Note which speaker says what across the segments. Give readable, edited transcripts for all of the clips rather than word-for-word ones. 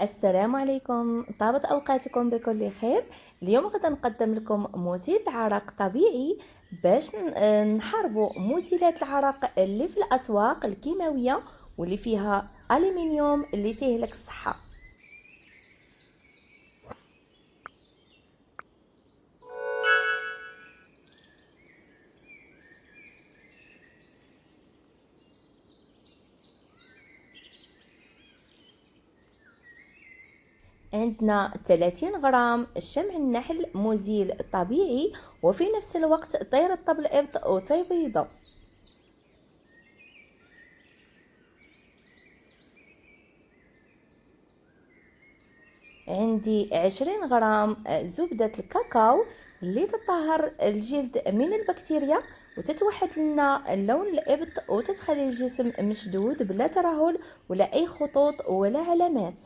Speaker 1: السلام عليكم، طابت أوقاتكم بكل خير. اليوم غدا نقدم لكم مزيل العرق طبيعي باش نحاربوا مزيلات العرق اللي في الأسواق الكيماوية واللي فيها ألمنيوم اللي تهلك الصحة. عندنا 30 غرام شمع النحل مزيل طبيعي وفي نفس الوقت طير الطبل الإبط وتبيضه. عندي 20 غرام زبدة الكاكاو اللي تطهر الجلد من البكتيريا وتتوحد لنا اللون الإبط وتتخلي الجسم مشدود بلا ترهل ولا أي خطوط ولا علامات.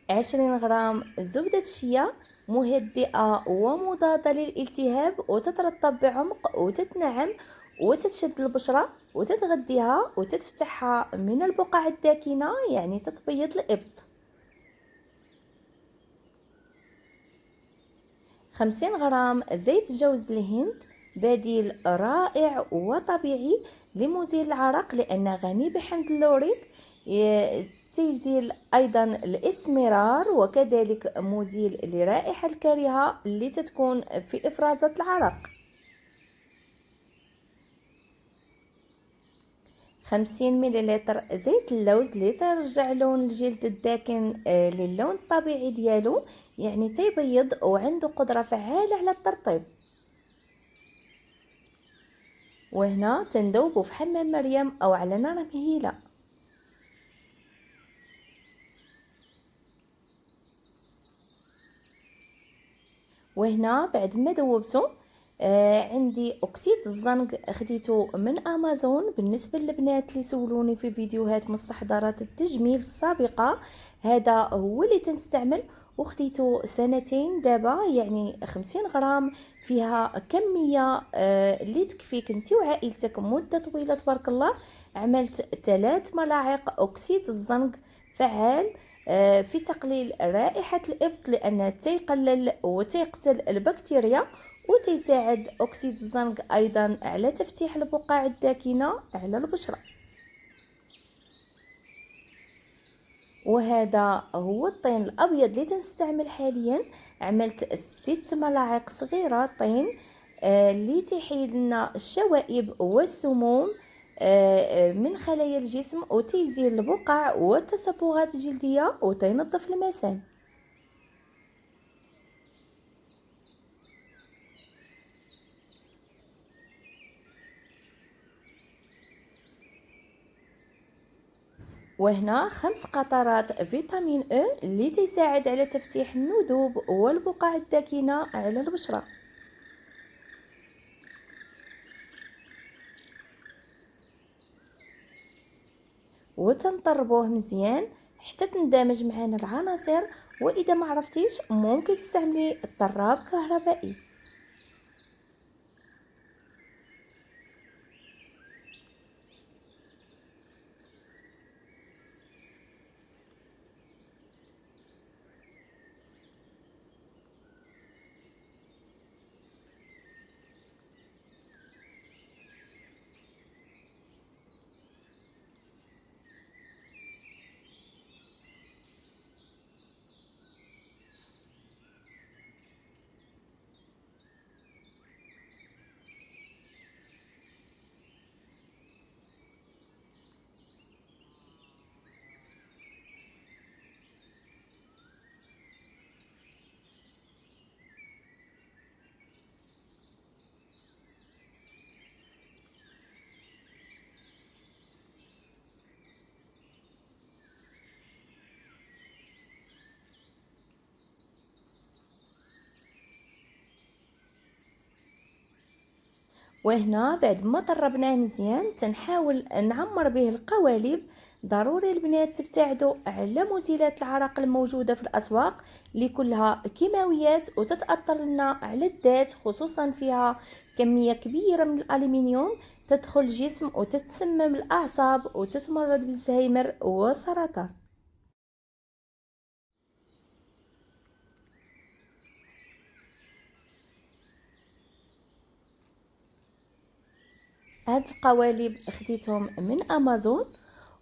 Speaker 1: 20 غرام زبدة شيا مهدئة ومضادة للالتهاب وتترطب بعمق وتتنعم وتتشد البشرة وتتغذيها وتتفتحها من البقع الداكنة، يعني تتبيض الإبط. 50 غرام زيت جوز الهند بديل رائع وطبيعي لمزيل العرق لأنه غني بحمض اللوريك، تزيل أيضا الإسمرار وكذلك مزيل لرائحة الكريهة اللي تتكون في إفرازات العرق. 50 مليلتر زيت اللوز اللي ترجع لون الجلد الداكن للون الطبيعي ديالو، يعني تيبيض وعنده قدرة فعالة على الترطيب. وهنا تندوب في حمام مريم أو على نار مهيلة. وهنا بعد ما ذوبته عندي اكسيد الزنق خديته من امازون. بالنسبه للبنات اللي سولوني في فيديوهات مستحضرات التجميل السابقه، هذا هو اللي تنستعمل وخديته سنتين دابا، يعني 50 غرام فيها كميه اللي تكفيك انت وعائلتك مده طويله تبارك الله. عملت 3 ملاعق اكسيد الزنق فعال في تقليل رائحة الإبط لأنه تيقلل وتيقتل البكتيريا، وتيساعد أكسيد الزنق أيضا على تفتيح البقع الداكنة على البشرة. وهذا هو الطين الأبيض اللي تنستعمل حاليا. عملت 6 ملاعق صغيرة طين اللي تحيد لنا الشوائب والسموم من خلايا الجسم وتيزيل البقع والتصبغات الجلدية وتينظف المسام. وهنا 5 قطرات فيتامين او اللي تساعد على تفتيح الندوب والبقع الداكنة على البشرة. وتنطربوه مزيان حتى تندمج معنا العناصر. واذا ما عرفتيش ممكن تستعملي الطراب كهربائي. وهنا بعد ما طربناه مزيان تنحاول نعمر به القوالب. ضروري البنات تبتعدوا على مزيلات العرق الموجودة في الأسواق اللي كلها كيماويات وتتأثر لنا على الذات، خصوصا فيها كمية كبيرة من الألمنيوم تدخل الجسم وتتسمم الأعصاب وتتمرض بالزهايمر وسرطان. هاد القوالب خديتهم من امازون،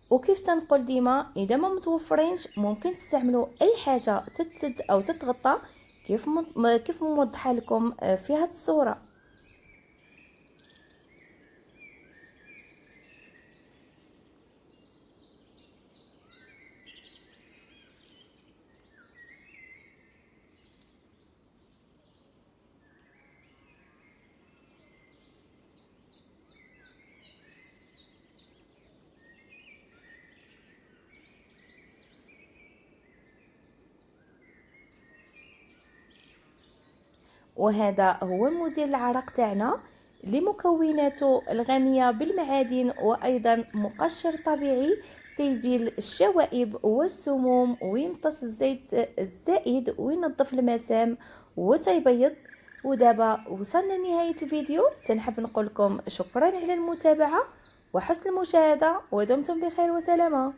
Speaker 1: وكيف تنقول ديما اذا ما متوفرينش ممكن تستعملوا اي حاجه تتسد او تتغطى كيف موضحه لكم في هاد الصوره. وهذا هو المزيل العرق تاعنا اللي مكوناته الغنية بالمعادن وأيضا مقشر طبيعي تيزيل الشوائب والسموم ويمتص الزيت الزائد وينظف المسام وتيبيض. ودابا وصلنا لنهاية الفيديو، تنحب نقول لكم شكرا على المتابعة وحسن المشاهدة، ودمتم بخير وسلامة.